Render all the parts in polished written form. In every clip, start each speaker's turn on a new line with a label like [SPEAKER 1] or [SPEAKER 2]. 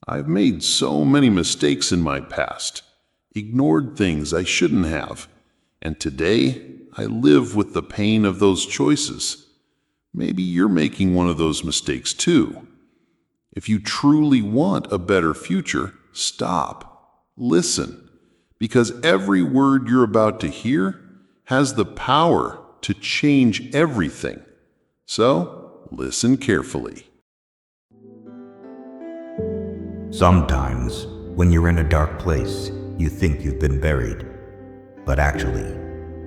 [SPEAKER 1] I've made so many mistakes in my past, ignored things I shouldn't have, and today I live with the pain of those choices. Maybe you're making one of those mistakes too. If you truly want a better future, stop, listen, because every word you're about to hear has the power to change everything. So, listen carefully.
[SPEAKER 2] Sometimes, when you're in a dark place, you think you've been buried, but actually,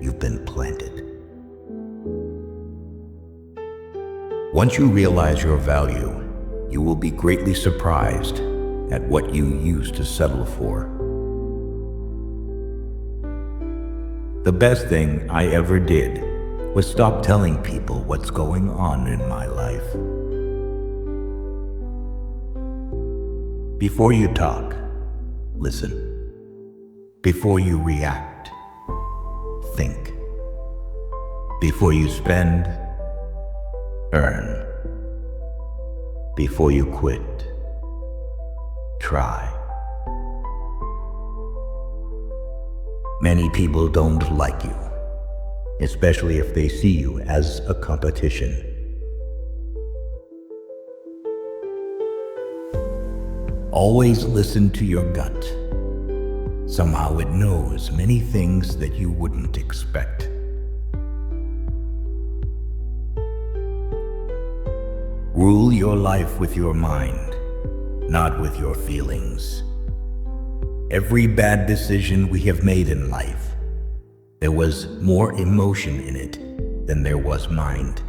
[SPEAKER 2] you've been planted. Once you realize your value, you will be greatly surprised at what you used to settle for. The best thing I ever did was stop telling people what's going on in my life. Before you talk, listen. Before you react, think. Before you spend, earn. Before you quit, try. Many people don't like you, especially if they see you as a competition. Always listen to your gut. Somehow it knows many things that you wouldn't expect. Rule your life with your mind, not with your feelings. Every bad decision we have made in life, there was more emotion in it than there was mind.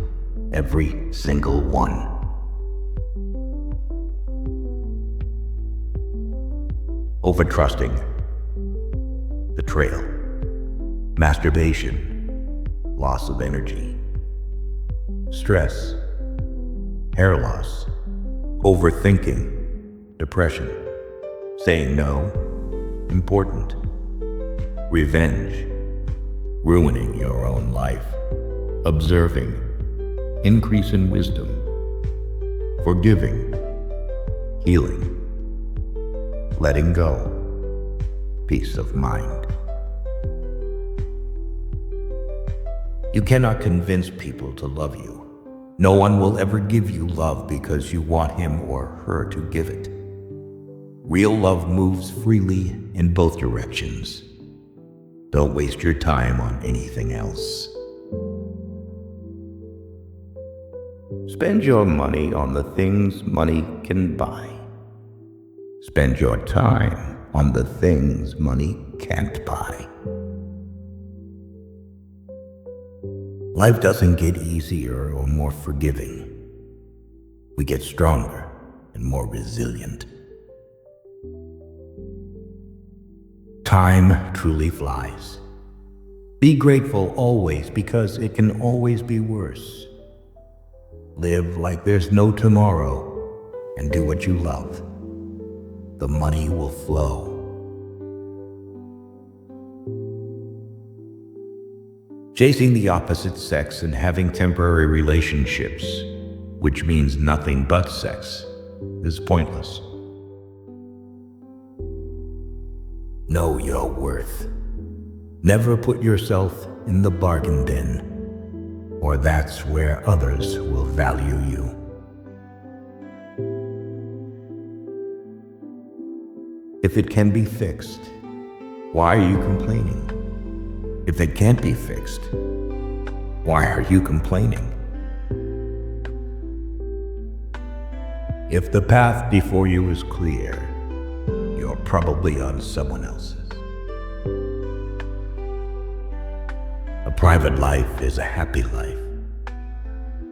[SPEAKER 2] Every single one. Overtrusting, betrayal, masturbation, loss of energy, stress, hair loss, overthinking, depression, saying no, important, revenge, ruining your own life, observing, increase in wisdom, forgiving, healing, letting go, peace of mind. You cannot convince people to love you. No one will ever give you love because you want him or her to give it. Real love moves freely in both directions. Don't waste your time on anything else. Spend your money on the things money can buy. Spend your time on the things money can't buy. Life doesn't get easier or more forgiving. We get stronger and more resilient. Time truly flies. Be grateful always because it can always be worse. Live like there's no tomorrow and do what you love. The money will flow. Chasing the opposite sex and having temporary relationships, which means nothing but sex, is pointless. Know your worth. Never put yourself in the bargain bin, or that's where others will value you. If it can be fixed, why are you complaining? If it can't be fixed, why are you complaining? If the path before you is clear, you're probably on someone else's. A private life is a happy life.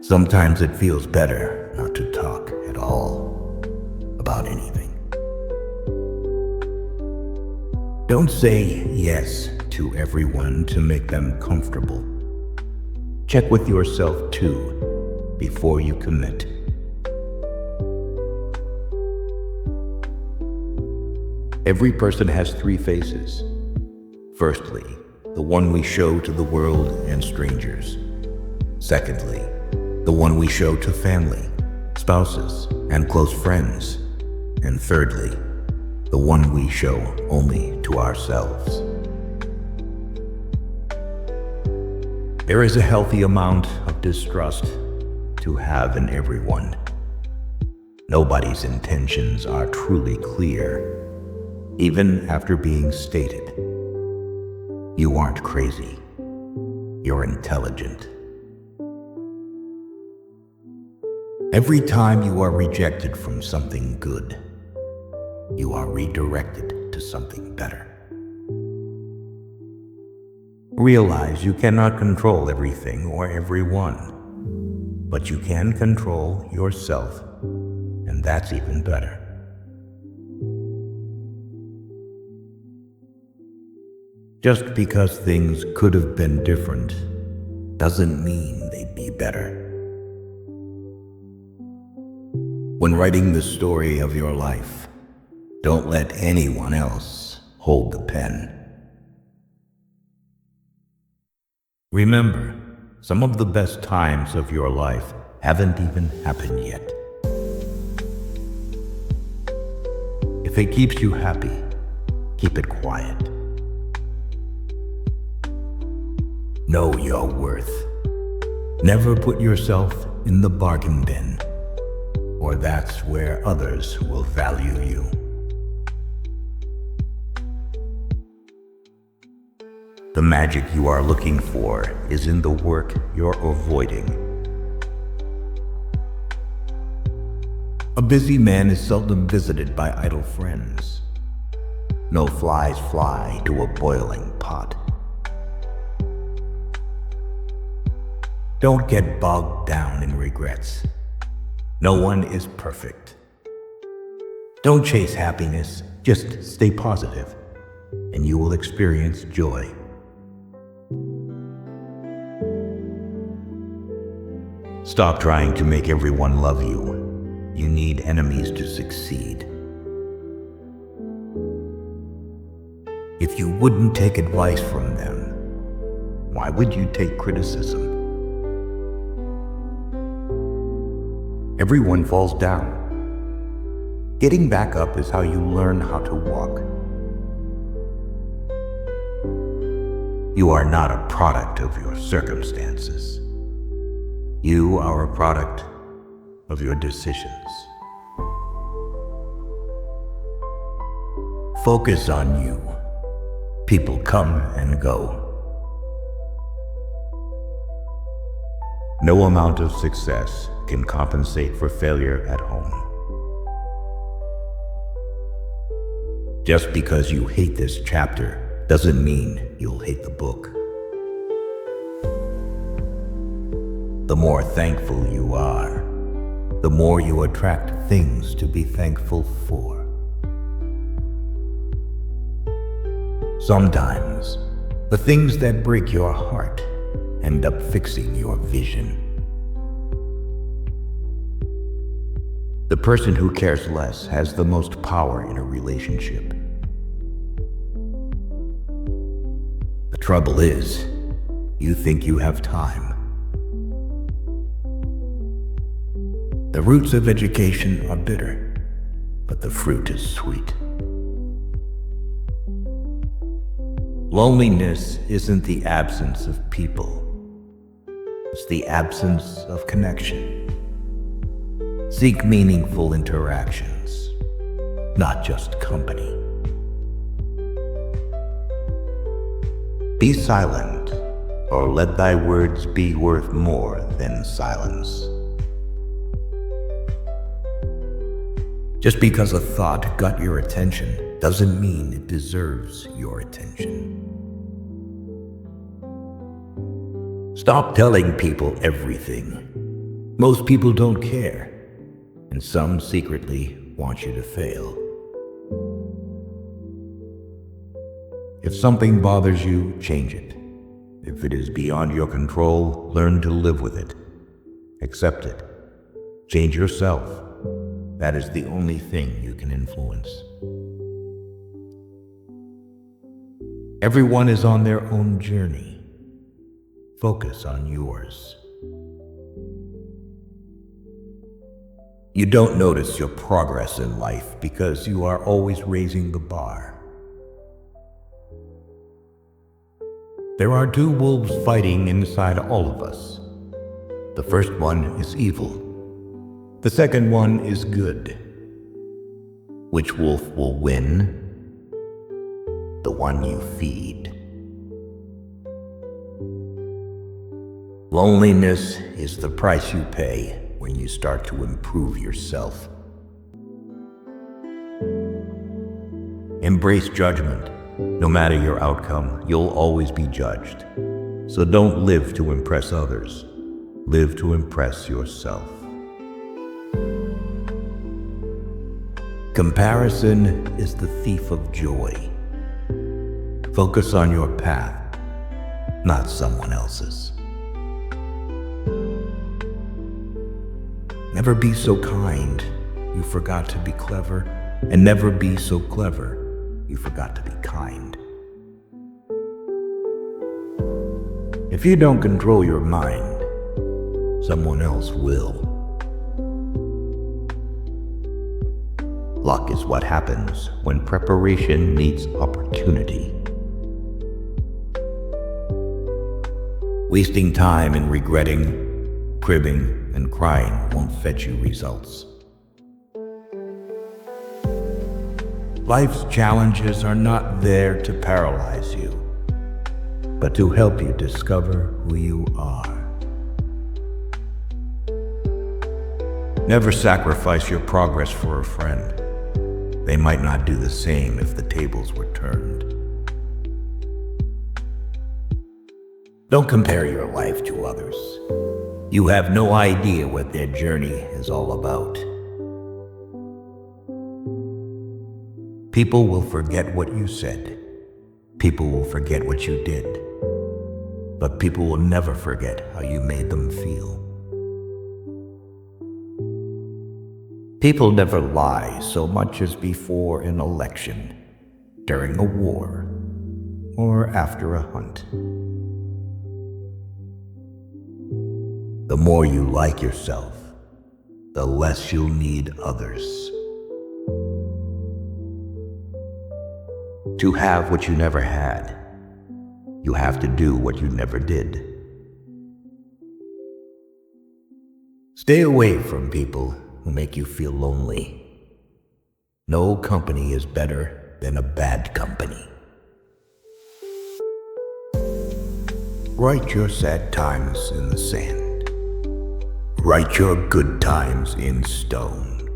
[SPEAKER 2] Sometimes it feels better not to talk at all about anything. Don't say yes to everyone to make them comfortable. Check with yourself too before you commit. Every person has three faces. Firstly, the one we show to the world and strangers. Secondly, the one we show to family, spouses, and close friends. And thirdly, the one we show only to ourselves. There is a healthy amount of distrust to have in everyone. Nobody's intentions are truly clear, even after being stated. You aren't crazy. You're intelligent. Every time you are rejected from something good, you are redirected to something better. Realize you cannot control everything or everyone, but you can control yourself, and that's even better. Just because things could have been different doesn't mean they'd be better. When writing the story of your life, don't let anyone else hold the pen. Remember, some of the best times of your life haven't even happened yet. If it keeps you happy, keep it quiet. Know your worth. Never put yourself in the bargain bin, or that's where others will value you. The magic you are looking for is in the work you're avoiding. A busy man is seldom visited by idle friends. No flies fly to a boiling pot. Don't get bogged down in regrets. No one is perfect. Don't chase happiness, just stay positive, and you will experience joy. Stop trying to make everyone love you. You need enemies to succeed. If you wouldn't take advice from them, why would you take criticism? Everyone falls down. Getting back up is how you learn how to walk. You are not a product of your circumstances. You are a product of your decisions. Focus on you. People come and go. No amount of success can compensate for failure at home. Just because you hate this chapter doesn't mean you'll hate the book. The more thankful you are, the more you attract things to be thankful for. Sometimes, the things that break your heart end up fixing your vision. The person who cares less has the most power in a relationship. The trouble is, you think you have time. The roots of education are bitter, but the fruit is sweet. Loneliness isn't the absence of people. It's the absence of connection. Seek meaningful interactions, not just company. Be silent, or let thy words be worth more than silence. Just because a thought got your attention doesn't mean it deserves your attention. Stop telling people everything. Most people don't care, and some secretly want you to fail. If something bothers you, change it. If it is beyond your control, learn to live with it. Accept it. Change yourself. That is the only thing you can influence. Everyone is on their own journey. Focus on yours. You don't notice your progress in life because you are always raising the bar. There are two wolves fighting inside all of us. The first one is evil. The second one is good. Which wolf will win? The one you feed. Loneliness is the price you pay when you start to improve yourself. Embrace judgment. No matter your outcome, you'll always be judged. So don't live to impress others. Live to impress yourself. Comparison is the thief of joy. Focus on your path, not someone else's. Never be so kind you forgot to be clever, and never be so clever you forgot to be kind. If you don't control your mind, someone else will. Luck is what happens when preparation meets opportunity. Wasting time in regretting, cribbing, and crying won't fetch you results. Life's challenges are not there to paralyze you, but to help you discover who you are. Never sacrifice your progress for a friend. They might not do the same if the tables were turned. Don't compare your life to others. You have no idea what their journey is all about. People will forget what you said. People will forget what you did. But people will never forget how you made them feel. People never lie so much as before an election, during a war, or after a hunt. The more you like yourself, the less you'll need others. To have what you never had, you have to do what you never did. Stay away from people who make you feel lonely. No company is better than a bad company. Write your sad times in the sand. Write your good times in stone.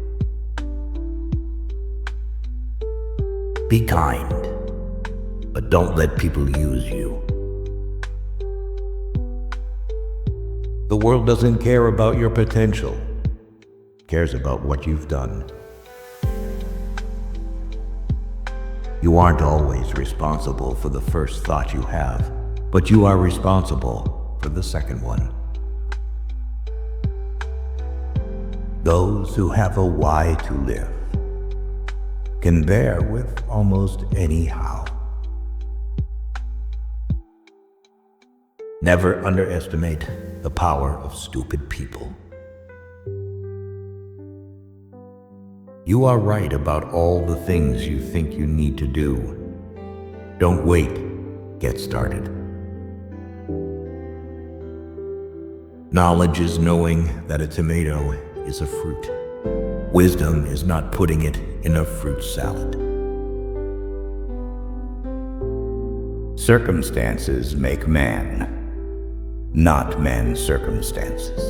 [SPEAKER 2] Be kind, but don't let people use you. The world doesn't care about your potential. It cares about what you've done. You aren't always responsible for the first thought you have, but you are responsible for the second one. Those who have a why to live can bear with almost any how. Never underestimate the power of stupid people. You are right about all the things you think you need to do. Don't wait, get started. Knowledge is knowing that a tomato is a fruit. Wisdom is not putting it in a fruit salad. Circumstances make man, not man's circumstances.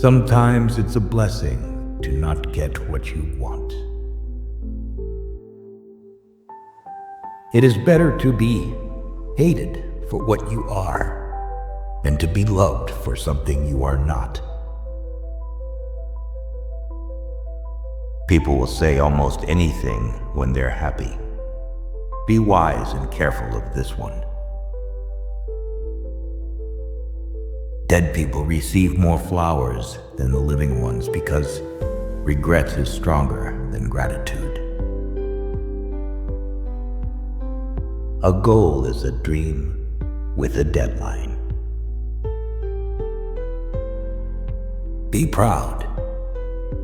[SPEAKER 2] Sometimes it's a blessing to not get what you want. It is better to be hated for what you are than to be loved for something you are not. People will say almost anything when they're happy. Be wise and careful of this one. Dead people receive more flowers than the living ones because regret is stronger than gratitude. A goal is a dream with a deadline. Be proud.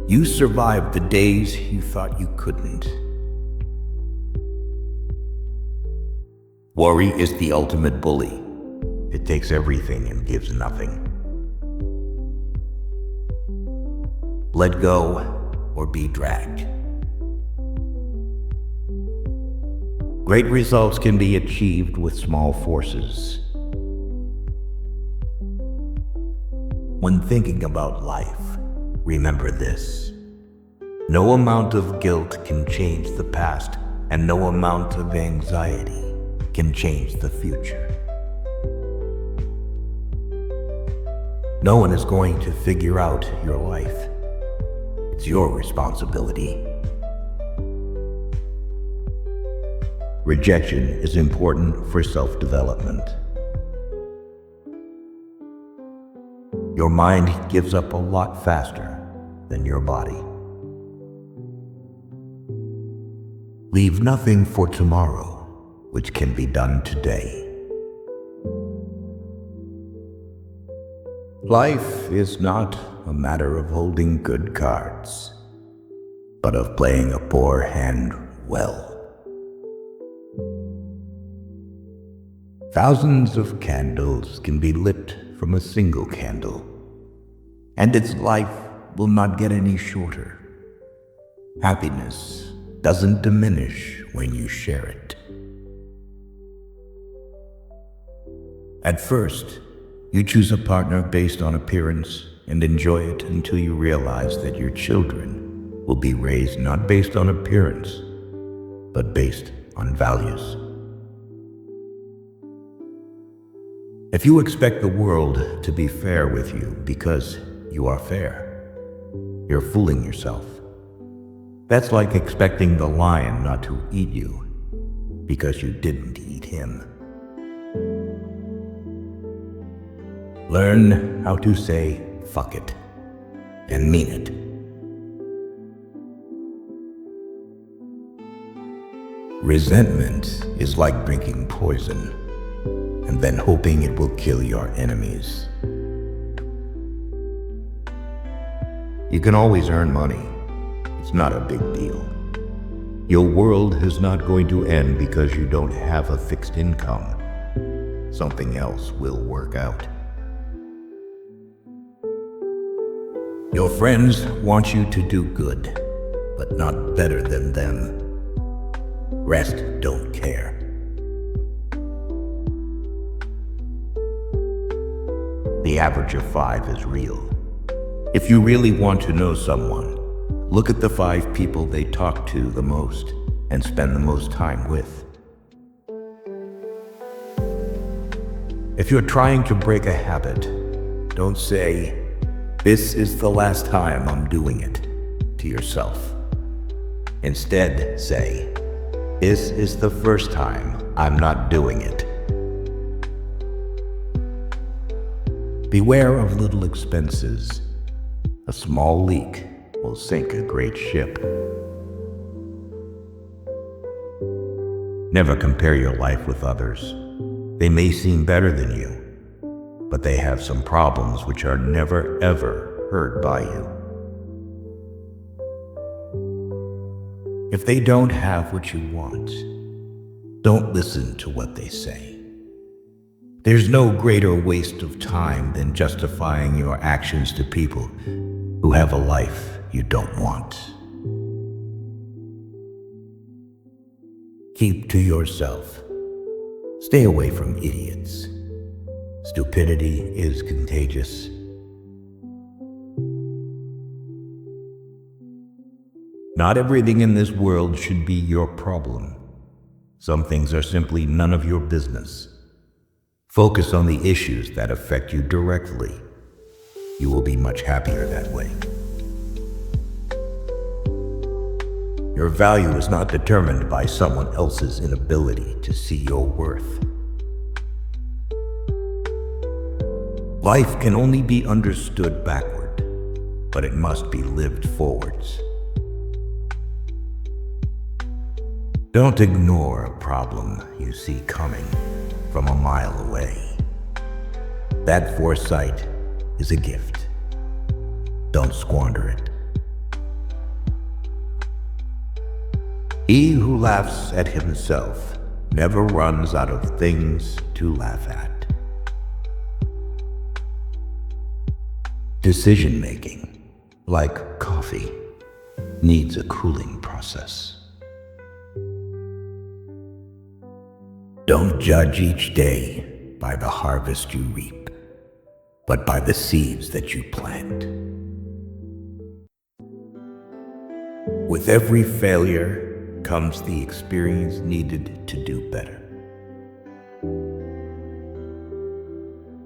[SPEAKER 2] You survived the days you thought you couldn't. Worry is the ultimate bully. It takes everything and gives nothing. Let go or be dragged. Great results can be achieved with small forces. When thinking about life, remember this. No amount of guilt can change the past, and no amount of anxiety can change the future. No one is going to figure out your life. It's your responsibility. Rejection is important for self-development. Your mind gives up a lot faster than your body. Leave nothing for tomorrow, which can be done today. Life is not a matter of holding good cards, but of playing a poor hand well. Thousands of candles can be lit from a single candle, and its life will not get any shorter. Happiness doesn't diminish when you share it. At first, you choose a partner based on appearance and enjoy it until you realize that your children will be raised not based on appearance, but based on values. If you expect the world to be fair with you because you are fair, you're fooling yourself. That's like expecting the lion not to eat you because you didn't eat him. Learn how to say fuck it and mean it. Resentment is like drinking poison and then hoping it will kill your enemies. You can always earn money. It's not a big deal. Your world is not going to end because you don't have a fixed income. Something else will work out. Your friends want you to do good, but not better than them. Rest don't care. The average of 5 is real. If you really want to know someone, look at the 5 people they talk to the most and spend the most time with. If you're trying to break a habit, don't say, "This is the last time I'm doing it," to yourself. Instead, say, "This is the first time I'm not doing it." Beware of little expenses. A small leak will sink a great ship. Never compare your life with others. They may seem better than you, but they have some problems which are never ever heard by you. If they don't have what you want, don't listen to what they say. There's no greater waste of time than justifying your actions to people who have a life you don't want. Keep to yourself. Stay away from idiots. Stupidity is contagious. Not everything in this world should be your problem. Some things are simply none of your business. Focus on the issues that affect you directly. You will be much happier that way. Your value is not determined by someone else's inability to see your worth. Life can only be understood backward, but it must be lived forwards. Don't ignore a problem you see coming from a mile away. That foresight is a gift. don't squander it. He who laughs at himself never runs out of things to laugh at. Decision-making, like coffee, needs a cooling process. Don't judge each day by the harvest you reap, but by the seeds that you plant. With every failure comes the experience needed to do better.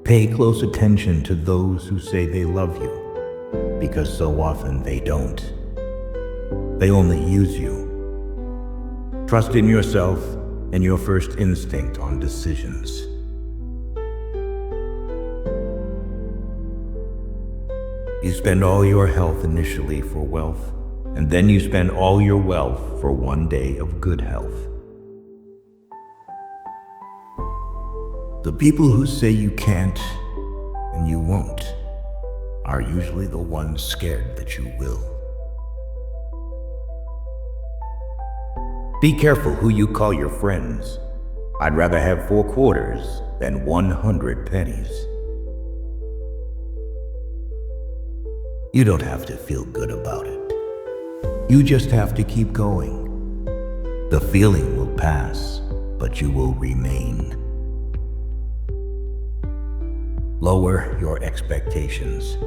[SPEAKER 2] Pay close attention to those who say they love you, because so often they don't. They only use you. Trust in yourself and your first instinct on decisions. You spend all your health initially for wealth, and then you spend all your wealth for one day of good health. The people who say you can't and you won't are usually the ones scared that you will. Be careful who you call your friends. I'd rather have 4 quarters than 100 pennies. You don't have to feel good about it. You just have to keep going. The feeling will pass, but you will remain. Lower your expectations.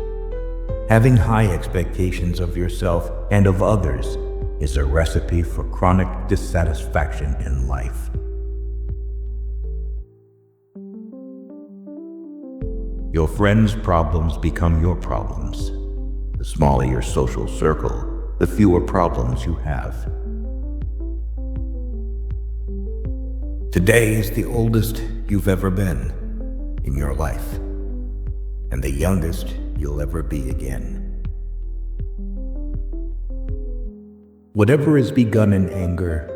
[SPEAKER 2] Having high expectations of yourself and of others is a recipe for chronic dissatisfaction in life. Your friends' problems become your problems. The smaller your social circle, the fewer problems you have. Today is the oldest you've ever been in your life, and the youngest you'll ever be again. Whatever is begun in anger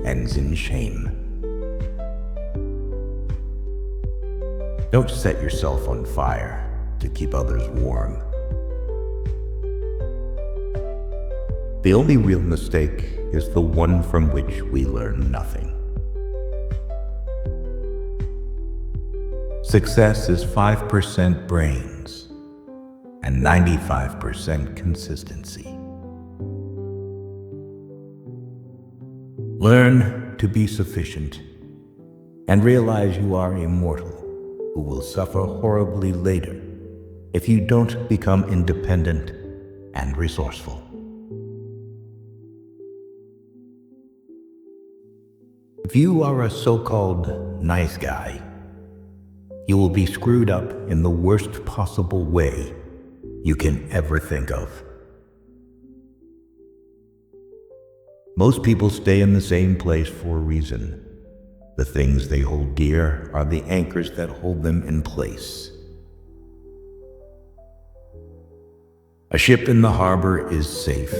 [SPEAKER 2] ends in shame. Don't set yourself on fire to keep others warm. The only real mistake is the one from which we learn nothing. Success is 5% brains and 95% consistency. Learn to be sufficient and realize you are immortal, who will suffer horribly later if you don't become independent and resourceful. If you are a so-called nice guy, you will be screwed up in the worst possible way you can ever think of. Most people stay in the same place for a reason. The things they hold dear are the anchors that hold them in place. A ship in the harbor is safe,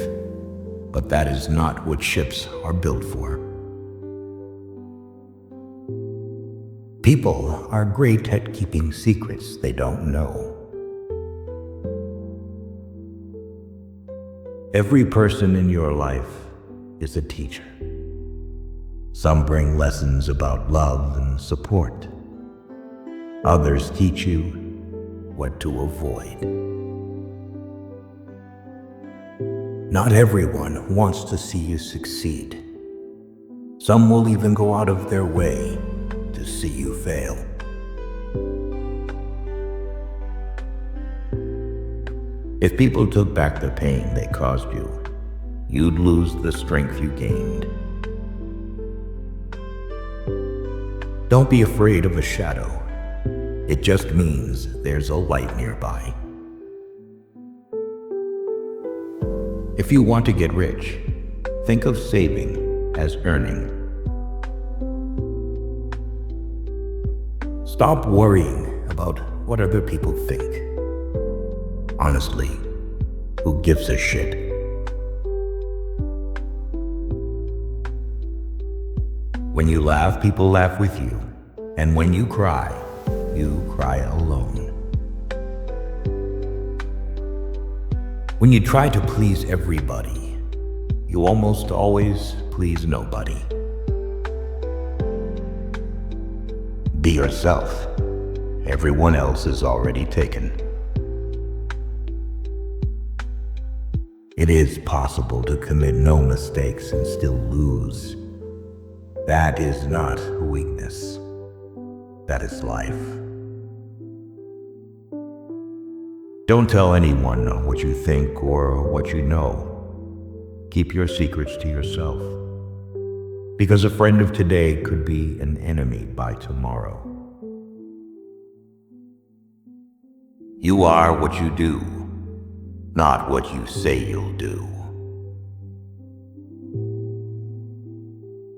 [SPEAKER 2] but that is not what ships are built for. People are great at keeping secrets they don't know. Every person in your life is a teacher. Some bring lessons about love and support. Others teach you what to avoid. Not everyone wants to see you succeed. Some will even go out of their way to see you fail. If people took back the pain they caused you, you'd lose the strength you gained. Don't be afraid of a shadow. It just means there's a light nearby. If you want to get rich, think of saving as earning. Stop worrying about what other people think. Honestly, who gives a shit? When you laugh, people laugh with you. And when you cry alone. When you try to please everybody, you almost always please nobody. Be yourself. Everyone else is already taken. It is possible to commit no mistakes and still lose. That is not weakness. That is life. Don't tell anyone what you think or what you know. Keep your secrets to yourself. Because a friend of today could be an enemy by tomorrow. You are what you do, not what you say you'll do.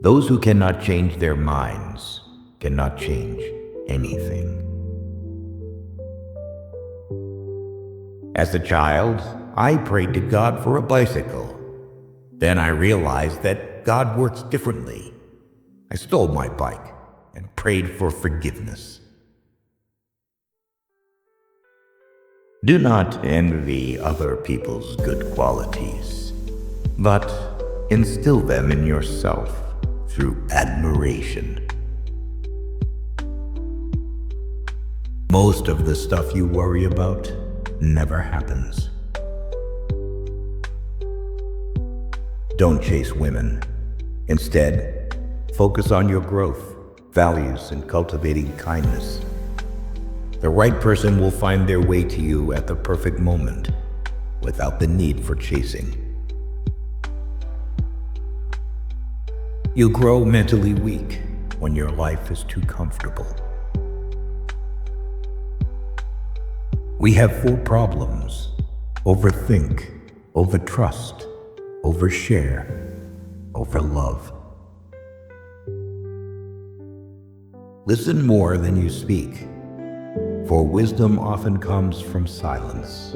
[SPEAKER 2] Those who cannot change their minds cannot change anything. As a child, I prayed to God for a bicycle. Then I realized that God works differently. I stole my bike and prayed for forgiveness. Do not envy other people's good qualities, but instill them in yourself through admiration. Most of the stuff you worry about never happens. Don't chase women. Instead, focus on your growth, values, and cultivating kindness. The right person will find their way to you at the perfect moment, without the need for chasing. You grow mentally weak when your life is too comfortable. We have 4 problems: overthink, overtrust, overshare, overlove. Listen more than you speak, for wisdom often comes from silence.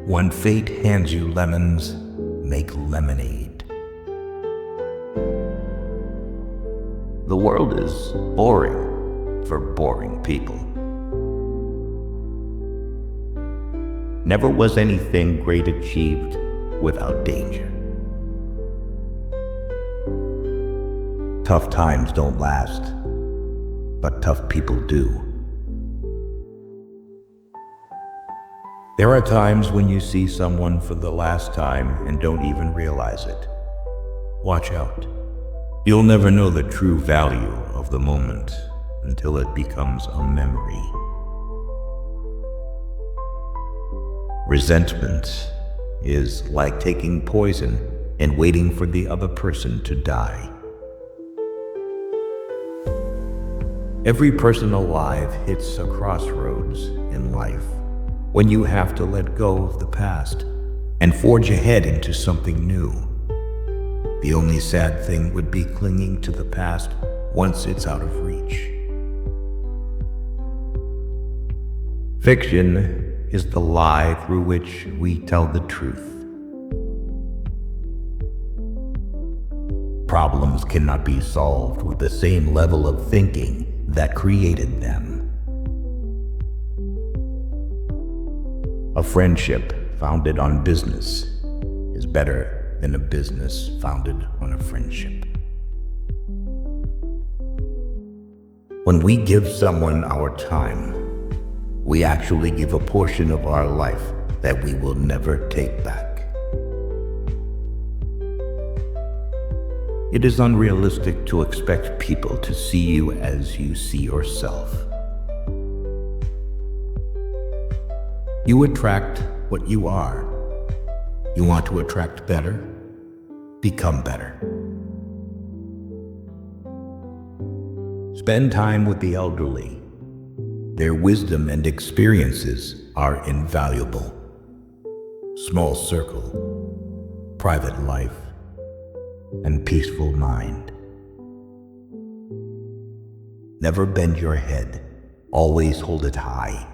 [SPEAKER 2] When fate hands you lemons, make lemonade. The world is boring for boring people. Never was anything great achieved without danger. Tough times don't last, but tough people do. There are times when you see someone for the last time and don't even realize it. Watch out. You'll never know the true value of the moment until it becomes a memory. Resentment is like taking poison and waiting for the other person to die. Every person alive hits a crossroads in life when you have to let go of the past and forge ahead into something new. The only sad thing would be clinging to the past once it's out of reach. Fiction is the lie through which we tell the truth. Problems cannot be solved with the same level of thinking that created them. A friendship founded on business is better than a business founded on a friendship. When we give someone our time, we actually give a portion of our life that we will never take back. It is unrealistic to expect people to see you as you see yourself. You attract what you are. You want to attract better? Become better. Spend time with the elderly. Their wisdom and experiences are invaluable. Small circle, private life, and peaceful mind. Never bend your head. Always hold it high.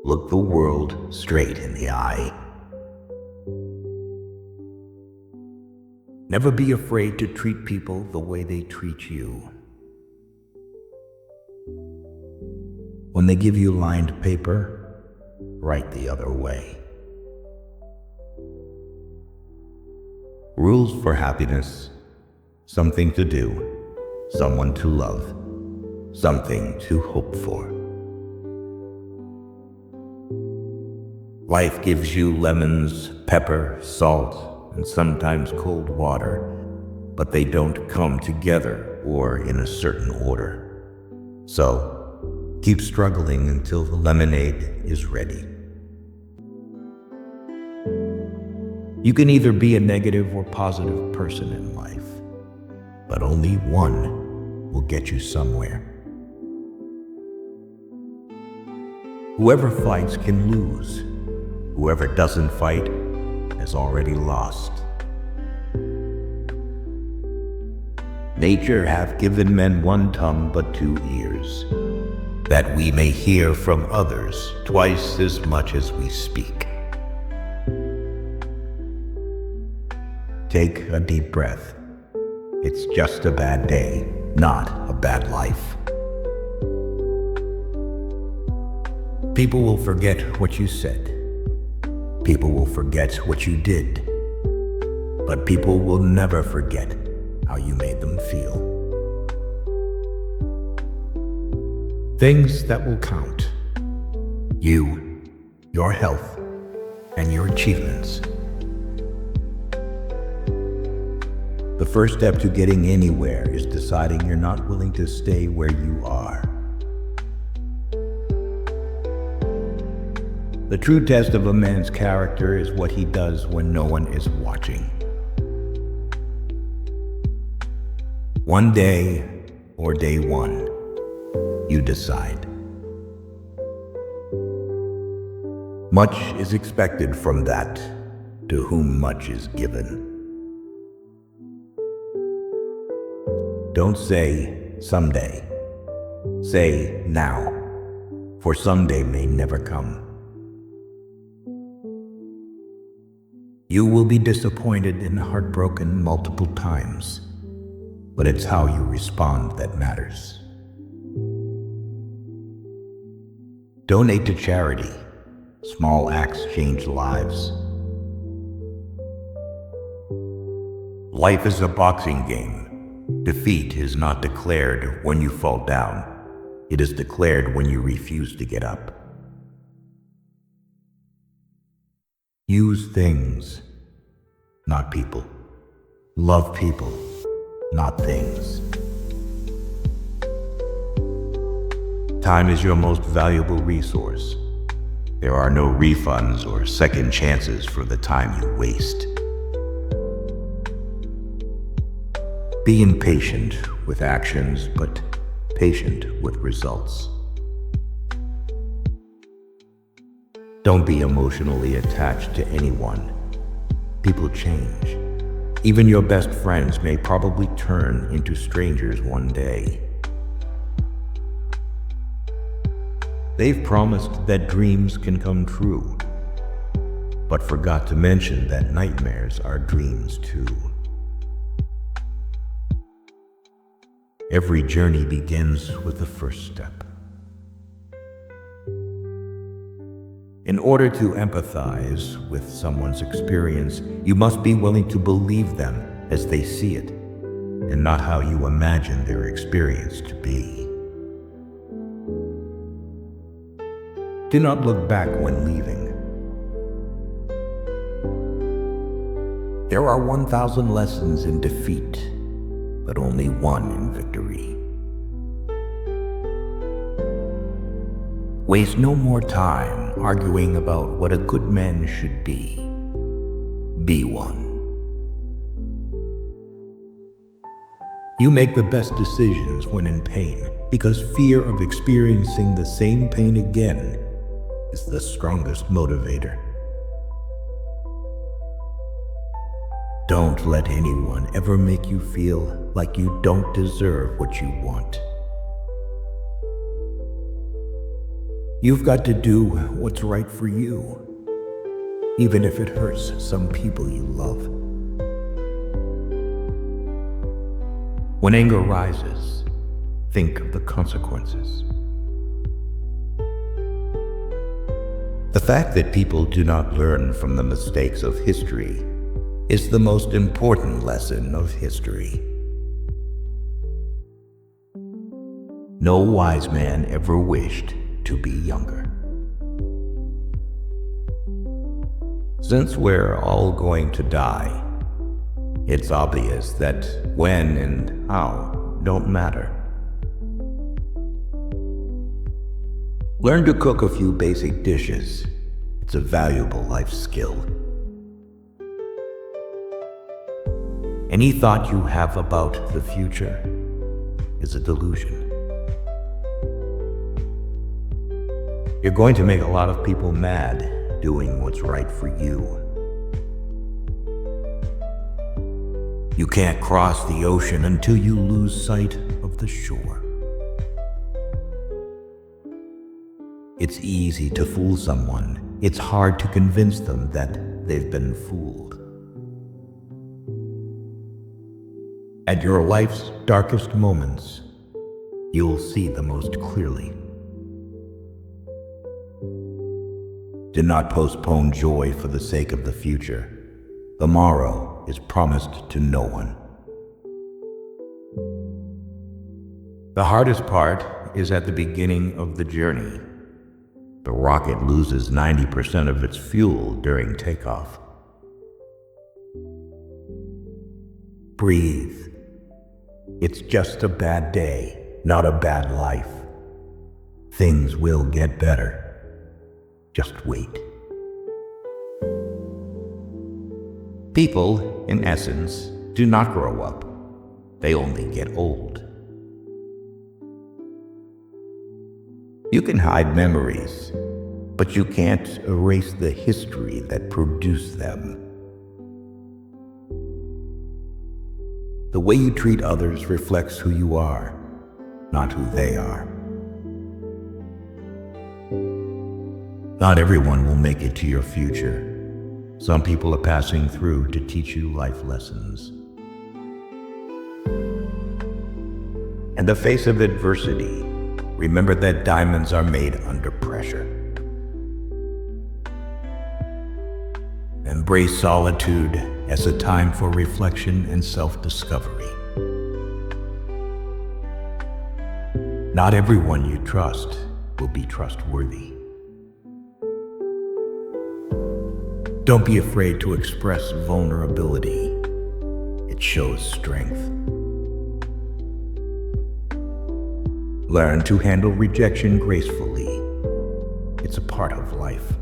[SPEAKER 2] Look the world straight in the eye. Never be afraid to treat people the way they treat you. When they give you lined paper, right the other way. Rules for happiness: something to do, someone to love, something to hope for. Life gives you lemons, pepper, salt, and sometimes cold water, but they don't come together or in a certain order. So, keep struggling until the lemonade is ready. You can either be a negative or positive person in life, but only one will get you somewhere. Whoever fights can lose. Whoever doesn't fight has already lost. Nature hath given men one tongue but 2 ears, that we may hear from others twice as much as we speak. Take a deep breath. It's just a bad day, not a bad life. People will forget what you said. People will forget what you did. But people will never forget how you made them feel. Things that will count: you, your health, and your achievements. The first step to getting anywhere is deciding you're not willing to stay where you are. The true test of a man's character is what he does when no one is watching. One day, or day one, you decide. Much is expected from that to whom much is given. Don't say someday. Say now, for someday may never come. You will be disappointed and heartbroken multiple times, but it's how you respond that matters. Donate to charity. Small acts change lives. Life is a boxing game. Defeat is not declared when you fall down. It is declared when you refuse to get up. Use things, not people. Love people, not things. Time is your most valuable resource. There are no refunds or second chances for the time you waste. Be impatient with actions, but patient with results. Don't be emotionally attached to anyone. People change. Even your best friends may probably turn into strangers one day. They've promised that dreams can come true, but forgot to mention that nightmares are dreams too. Every journey begins with the first step. In order to empathize with someone's experience, you must be willing to believe them as they see it, and not how you imagine their experience to be. Do not look back when leaving. There are 1,000 lessons in defeat, but only one in victory. Waste no more time arguing about what a good man should be. Be one. You make the best decisions when in pain, because fear of experiencing the same pain again is the strongest motivator. Don't let anyone ever make you feel like you don't deserve what you want. You've got to do what's right for you, even if it hurts some people you love. When anger rises, think of the consequences. The fact that people do not learn from the mistakes of history is the most important lesson of history. No wise man ever wished to be younger. Since we're all going to die, it's obvious that when and how don't matter. Learn to cook a few basic dishes. It's a valuable life skill. Any thought you have about the future is a delusion. You're going to make a lot of people mad doing what's right for you. You can't cross the ocean until you lose sight of the shore. It's easy to fool someone. It's hard to convince them that they've been fooled. At your life's darkest moments, you'll see the most clearly. Do not postpone joy for the sake of the future. The morrow is promised to no one. The hardest part is at the beginning of the journey. The rocket loses 90% of its fuel during takeoff. Breathe. It's just a bad day, not a bad life. Things will get better. Just wait. People, in essence, do not grow up. They only get old. You can hide memories, but you can't erase the history that produced them. The way you treat others reflects who you are, not who they are. Not everyone will make it to your future. Some people are passing through to teach you life lessons. In the face of adversity, remember that diamonds are made under pressure. Embrace solitude as a time for reflection and self-discovery. Not everyone you trust will be trustworthy. Don't be afraid to express vulnerability. It shows strength. Learn to handle rejection gracefully. It's a part of life.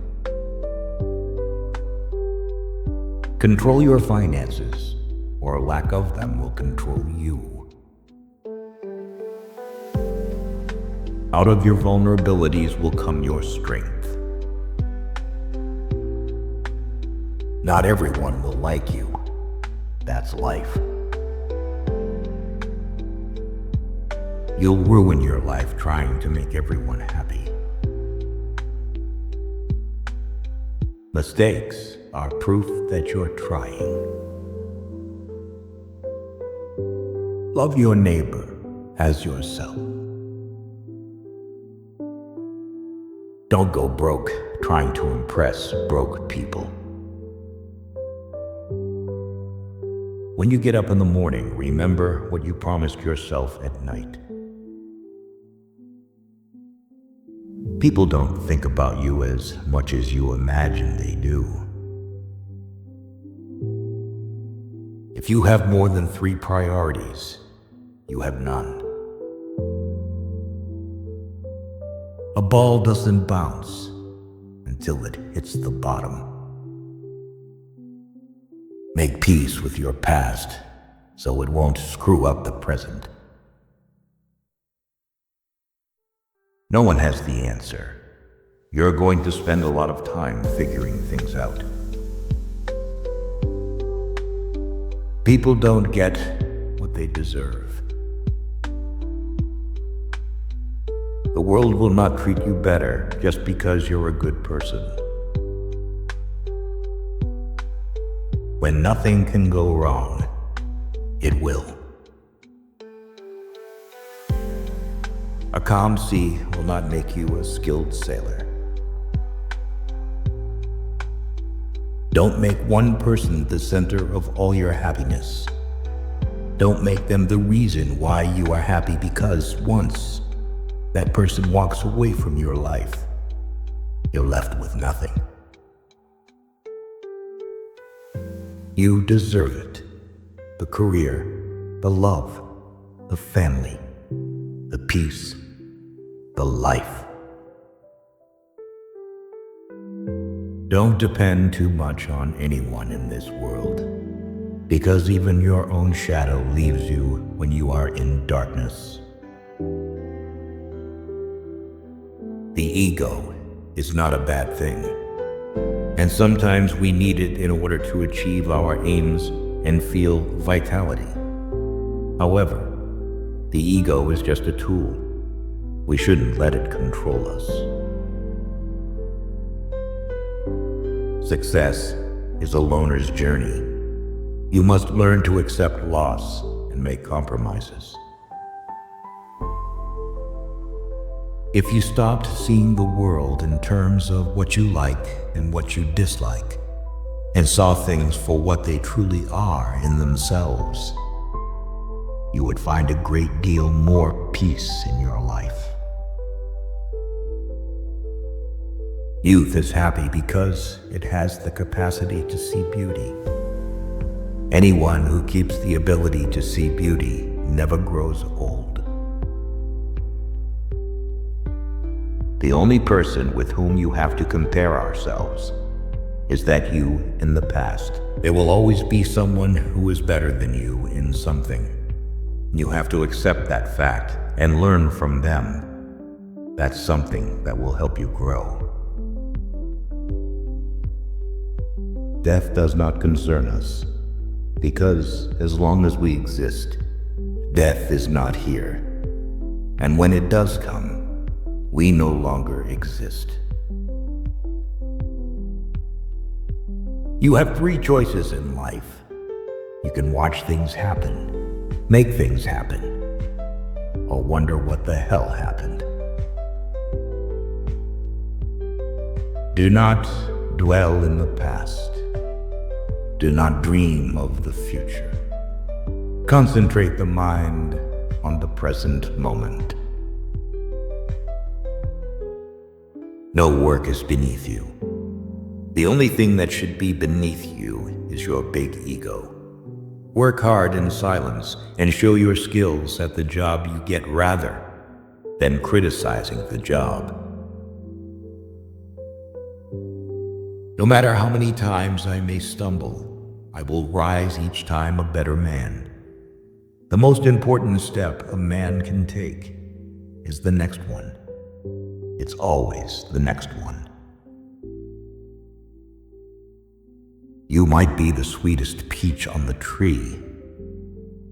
[SPEAKER 2] Control your finances, or lack of them will control you. Out of your vulnerabilities will come your strength. Not everyone will like you. That's life. You'll ruin your life trying to make everyone happy. Mistakes are proof that you're trying. Love your neighbor as yourself. Don't go broke trying to impress broke people. When you get up in the morning, remember what you promised yourself at night. People don't think about you as much as you imagine they do. If you have more than 3 priorities, you have none. A ball doesn't bounce until it hits the bottom. Make peace with your past so it won't screw up the present. No one has the answer. You're going to spend a lot of time figuring things out. People don't get what they deserve. The world will not treat you better just because you're a good person. When nothing can go wrong, it will. A calm sea will not make you a skilled sailor. Don't make one person the center of all your happiness. Don't make them the reason why you are happy, because once that person walks away from your life, you're left with nothing. You deserve it. The career, the love, the family, the peace, the life. Don't depend too much on anyone in this world, because even your own shadow leaves you when you are in darkness. The ego is not a bad thing, and sometimes we need it in order to achieve our aims and feel vitality. However, the ego is just a tool. We shouldn't let it control us. Success is a loner's journey. You must learn to accept loss and make compromises. If you stopped seeing the world in terms of what you like and what you dislike, and saw things for what they truly are in themselves, you would find a great deal more peace in your life. Youth is happy because it has the capacity to see beauty. Anyone who keeps the ability to see beauty never grows old. The only person with whom you have to compare ourselves is that you in the past. There will always be someone who is better than you in something. You have to accept that fact and learn from them. That's something that will help you grow. Death does not concern us, because as long as we exist, death is not here. And when it does come, we no longer exist. You have three choices in life. You can watch things happen, make things happen, or wonder what the hell happened. Do not dwell in the past. Do not dream of the future. Concentrate the mind on the present moment. No work is beneath you. The only thing that should be beneath you is your big ego. Work hard in silence and show your skills at the job you get rather than criticizing the job. No matter how many times I may stumble, I will rise each time a better man. The most important step a man can take is the next one. It's always the next one. You might be the sweetest peach on the tree,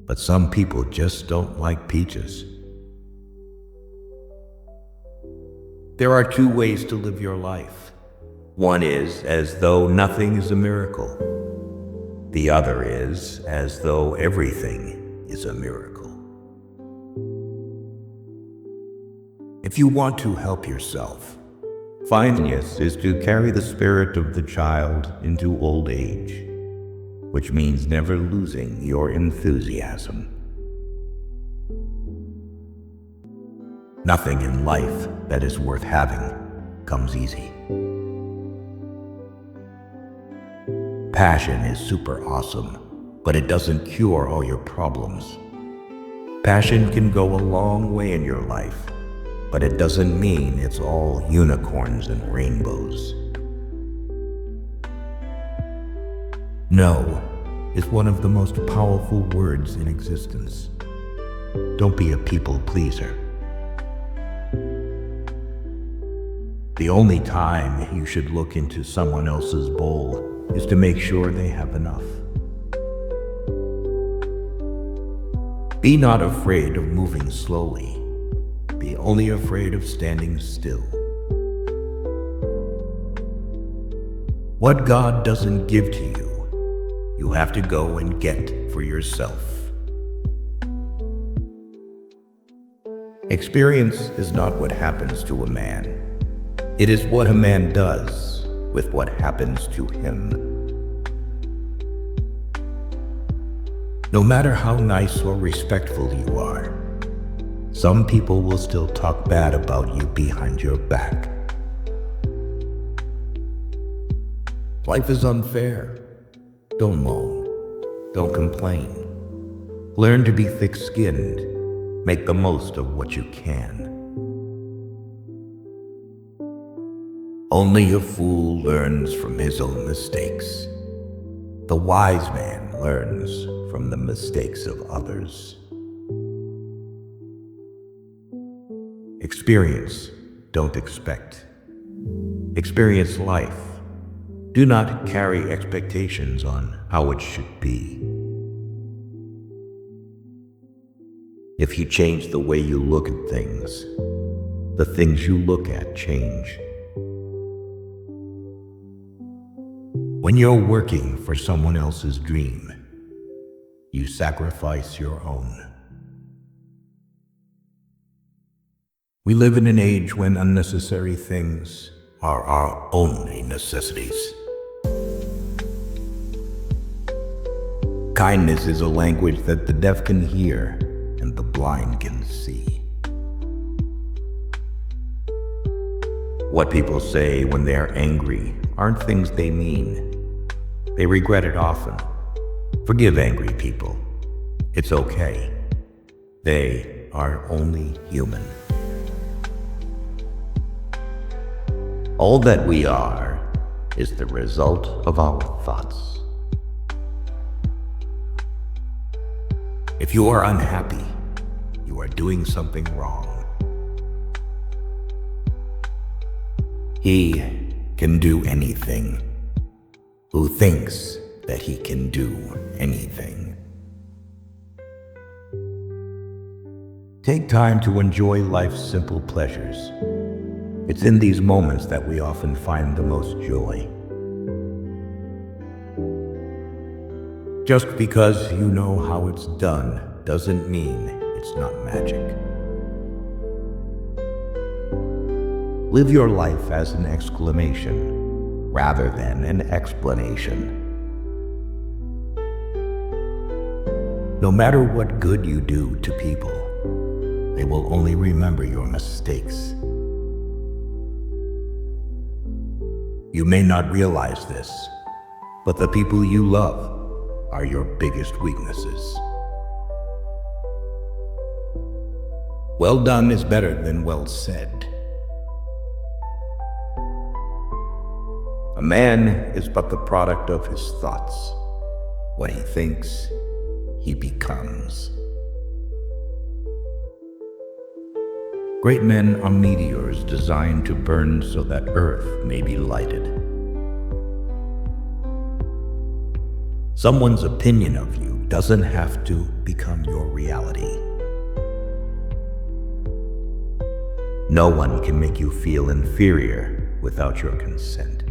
[SPEAKER 2] but some people just don't like peaches. There are two ways to live your life. One is as though nothing is a miracle. The other is as though everything is a miracle. If you want to help yourself, fineness is to carry the spirit of the child into old age, which means never losing your enthusiasm. Nothing in life that is worth having comes easy. Passion is super awesome, but it doesn't cure all your problems. Passion can go a long way in your life, but it doesn't mean it's all unicorns and rainbows. No is one of the most powerful words in existence. Don't be a people pleaser. The only time you should look into someone else's bowl is to make sure they have enough. Be not afraid of moving slowly. Be only afraid of standing still. What God doesn't give to you, you have to go and get for yourself. Experience is not what happens to a man. It is what a man does with what happens to him. No matter how nice or respectful you are, some people will still talk bad about you behind your back. Life is unfair. Don't moan. Don't complain. Learn to be thick-skinned. Make the most of what you can. Only a fool learns from his own mistakes. The wise man learns from the mistakes of others. Experience, don't expect. Experience life. Do not carry expectations on how it should be. If you change the way you look at things, the things you look at change. When you're working for someone else's dream, you sacrifice your own. We live in an age when unnecessary things are our only necessities. Kindness is a language that the deaf can hear and the blind can see. What people say when they are angry aren't things they mean. They regret it often. Forgive angry people. It's okay. They are only human. All that we are is the result of our thoughts. If you are unhappy, you are doing something wrong. He can do anything who thinks that he can do anything. Take time to enjoy life's simple pleasures. It's in these moments that we often find the most joy. Just because you know how it's done doesn't mean it's not magic. Live your life as an exclamation rather than an explanation. No matter what good you do to people, they will only remember your mistakes. You may not realize this, but the people you love are your biggest weaknesses. Well done is better than well said. A man is but the product of his thoughts. What he thinks, he becomes. Great men are meteors designed to burn so that Earth may be lighted. Someone's opinion of you doesn't have to become your reality. No one can make you feel inferior without your consent.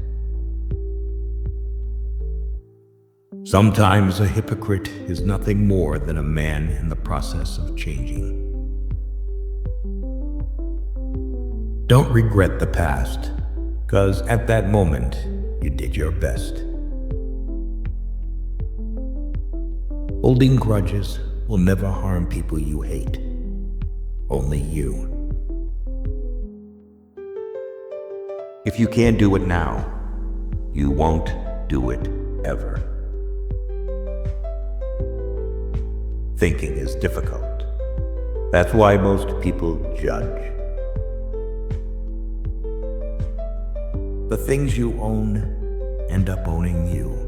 [SPEAKER 2] Sometimes a hypocrite is nothing more than a man in the process of changing. Don't regret the past, because at that moment, you did your best. Holding grudges will never harm people you hate, only you. If you can't do it now, you won't do it ever. Thinking is difficult. That's why most people judge. The things you own end up owning you.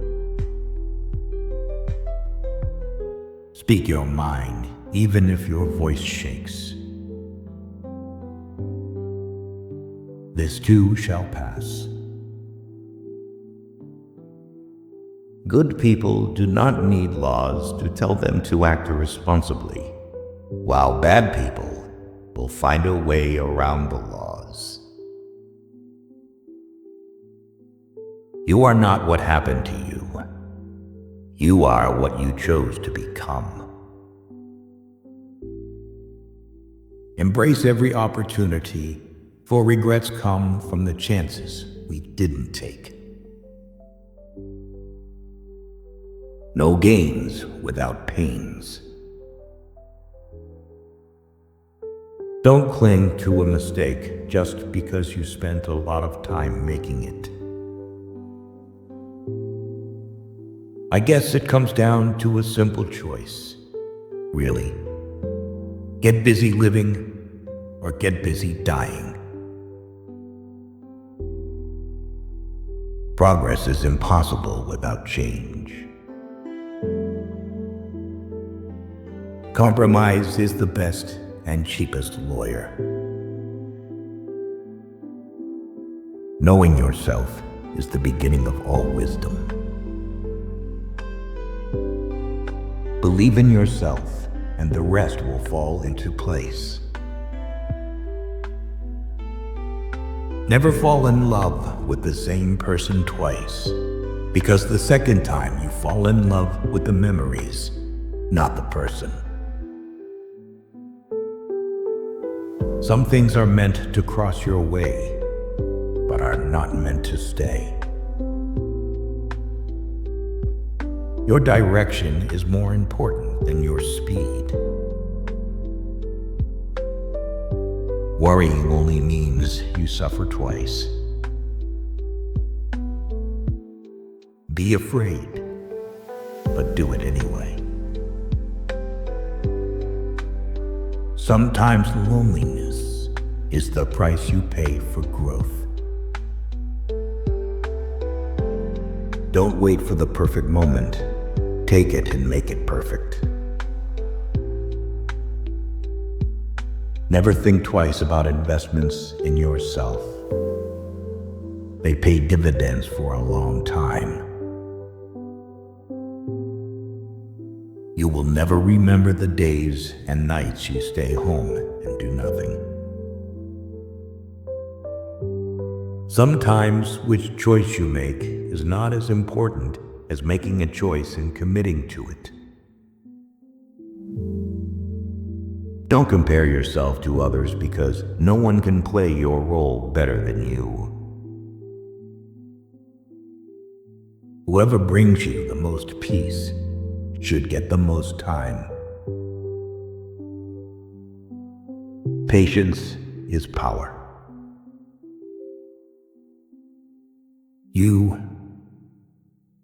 [SPEAKER 2] Speak your mind, even if your voice shakes. This too shall pass. Good people do not need laws to tell them to act irresponsibly, while bad people will find a way around the laws. You are not what happened to you. You are what you chose to become. Embrace every opportunity, for regrets come from the chances we didn't take. No gains without pains. Don't cling to a mistake just because you spent a lot of time making it. I guess it comes down to a simple choice, really. Get busy living or get busy dying. Progress is impossible without change. Compromise is the best and cheapest lawyer. Knowing yourself is the beginning of all wisdom. Believe in yourself, and the rest will fall into place. Never fall in love with the same person twice, because the second time you fall in love with the memories, not the person. Some things are meant to cross your way, but are not meant to stay. Your direction is more important than your speed. Worrying only means you suffer twice. Be afraid, but do it anyway. Sometimes loneliness is the price you pay for growth. Don't wait for the perfect moment. Take it and make it perfect. Never think twice about investments in yourself. They pay dividends for a long time. You will never remember the days and nights you stay home and do nothing. Sometimes which choice you make is not as important as making a choice and committing to it. Don't compare yourself to others because no one can play your role better than you. Whoever brings you the most peace should get the most time. Patience is power. You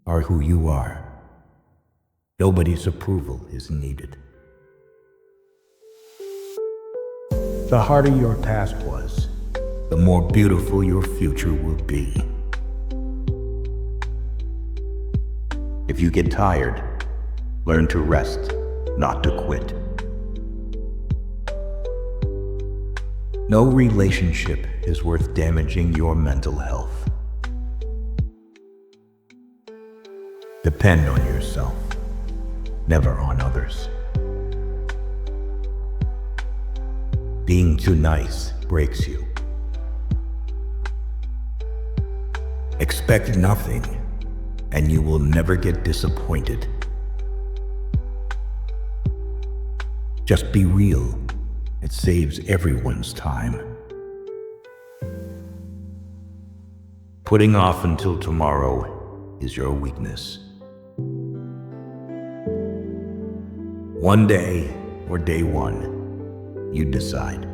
[SPEAKER 2] are who you are. Nobody's approval is needed. The harder your past was, the more beautiful your future will be. If you get tired, learn to rest, not to quit. No relationship is worth damaging your mental health. Depend on yourself, never on others. Being too nice breaks you. Expect nothing, and you will never get disappointed. Just be real. It saves everyone's time. Putting off until tomorrow is your weakness. One day or day one, you decide.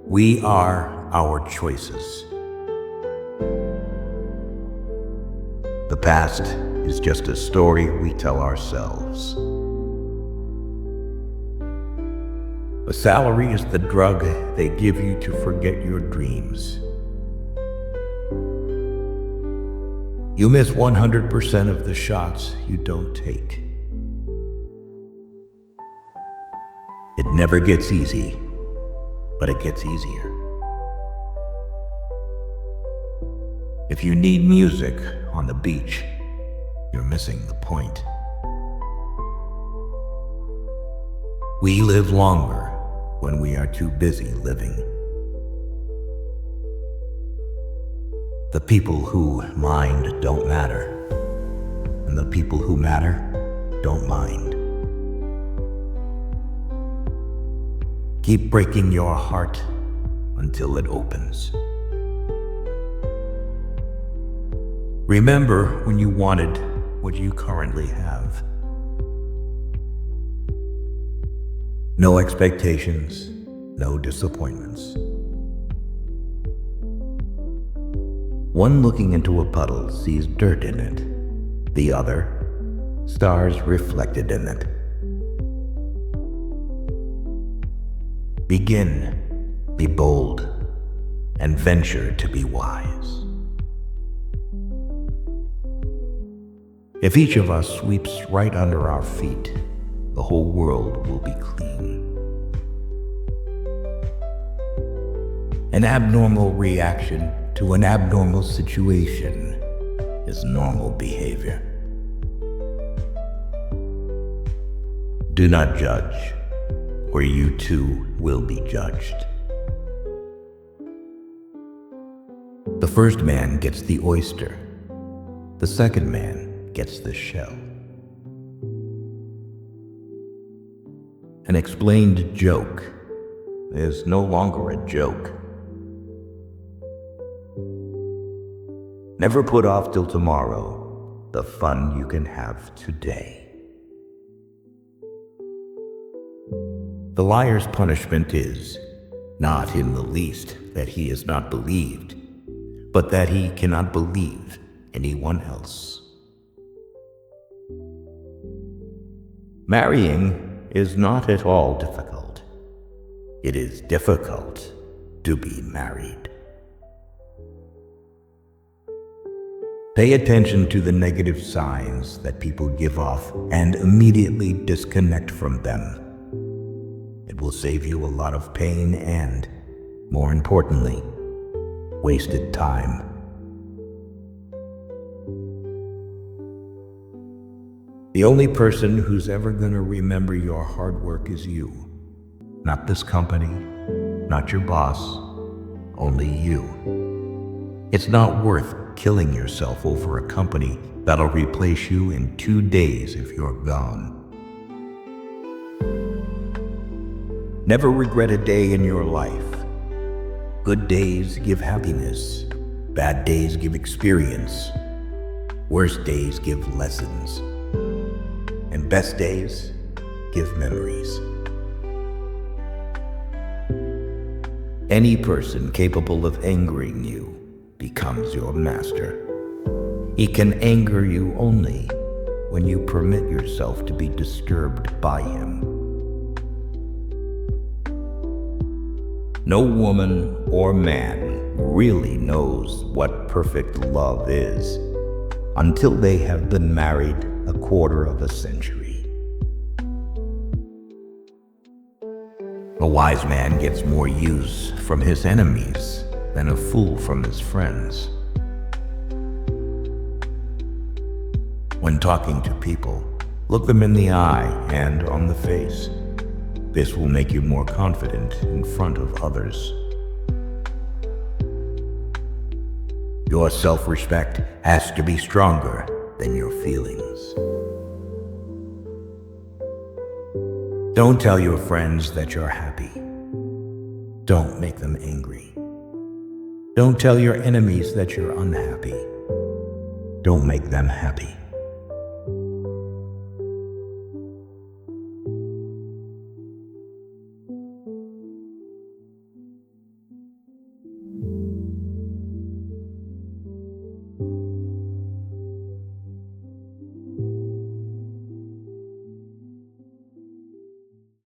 [SPEAKER 2] We are our choices. The past is just a story we tell ourselves. A salary is the drug they give you to forget your dreams. You miss 100% of the shots you don't take. It never gets easy, but it gets easier. If you need music on the beach, you're missing the point. We live longer when we are too busy living. The people who mind don't matter, and the people who matter don't mind. Keep breaking your heart until it opens. Remember when you wanted what you currently have. No expectations, no disappointments. One looking into a puddle sees dirt in it. The other, stars reflected in it. Begin, be bold, and venture to be wise. If each of us sweeps right under our feet, the whole world will be clean. An abnormal reaction to an abnormal situation is normal behavior. Do not judge, or you too will be judged. The first man gets the oyster. The second man gets the shell. An explained joke is no longer a joke. Never put off till tomorrow the fun you can have today. The liar's punishment is not in the least that he is not believed, but that he cannot believe anyone else. Marrying is not at all difficult. It is difficult to be married. Pay attention to the negative signs that people give off and immediately disconnect from them. It will save you a lot of pain and, more importantly, wasted time. The only person who's ever going to remember your hard work is you. Not this company, not your boss, only you. It's not worth killing yourself over a company that'll replace you in 2 days if you're gone. Never regret a day in your life. Good days give happiness. Bad days give experience. Worst days give lessons. And best days give memories. Any person capable of angering you becomes your master. He can anger you only when you permit yourself to be disturbed by him. No woman or man really knows what perfect love is until they have been married a quarter of a century. A wise man gets more use from his enemies than a fool from his friends. When talking to people, look them in the eye and on the face. This will make you more confident in front of others. Your self-respect has to be stronger than your feelings. Don't tell your friends that you're happy. Don't make them angry. Don't tell your enemies that you're unhappy. Don't make them happy.